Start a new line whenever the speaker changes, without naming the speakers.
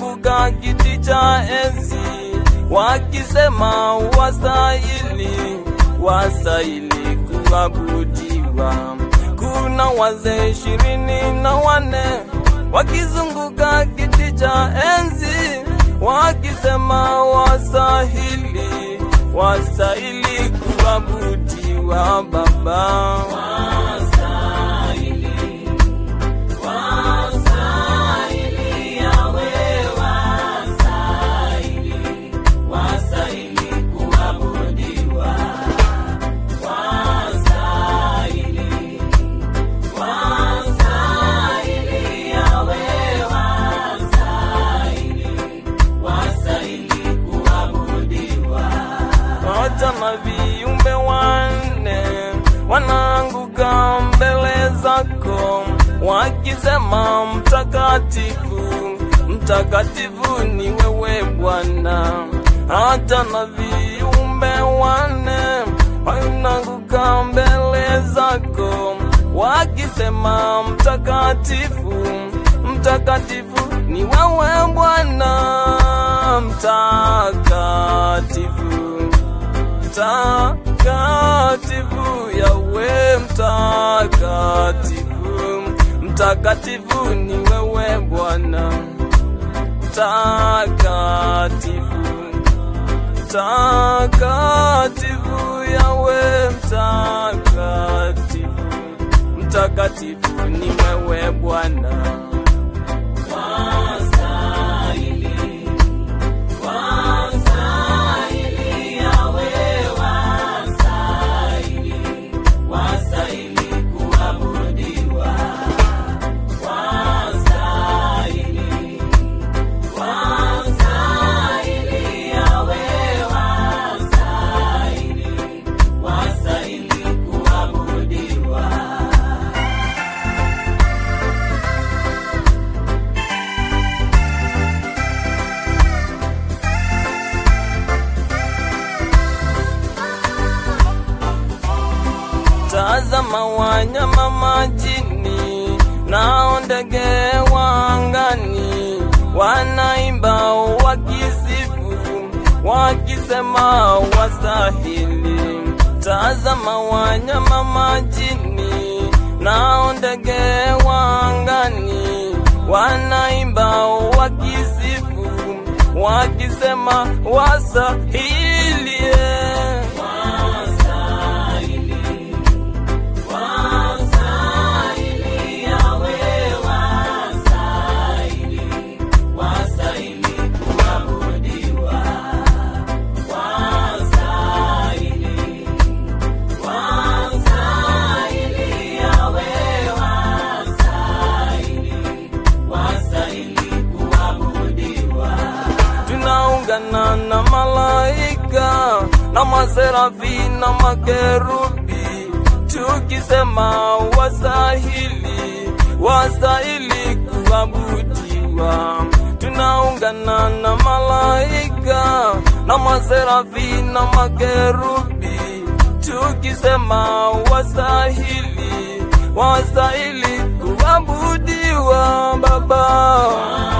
wakizunguka kiti cha enzi, wakisema wastahili kuabudiwa. Kuna wazee 24 wakizunguka kiti cha enzi, wakisema wastahili kuabudiwa Baba. Na viumbe 4 wanaanguka mbele zako, wakisema mtakatifu, mtakatifu ni wewe Bwana. Hata na viumbe 4 wanaanguka mbele zako, wakisema mtakatifu, mtakatifu ni wewe Bwana. Mtakatifu, mtakatifu Yahweh, mtakatifu, mtakatifu ni wewe Bwana. Mtakatifu, mtakatifu Yahweh, mtakatifu, mtakatifu ni wewe Bwana. Tazama wanyama majini na ndege wa angani, wanaimba wakisifu, wakisema wastahili. Tazama wanyama majini na ndege wa angani, wanaimba wakisifu, wakisema wastahili. Na malaika na maserafi na makerubi, tukisema wastahili kuabudiwa. Tunaungana na malaika na maserafi na makerubi, tukisema wastahili kuabudiwa Baba.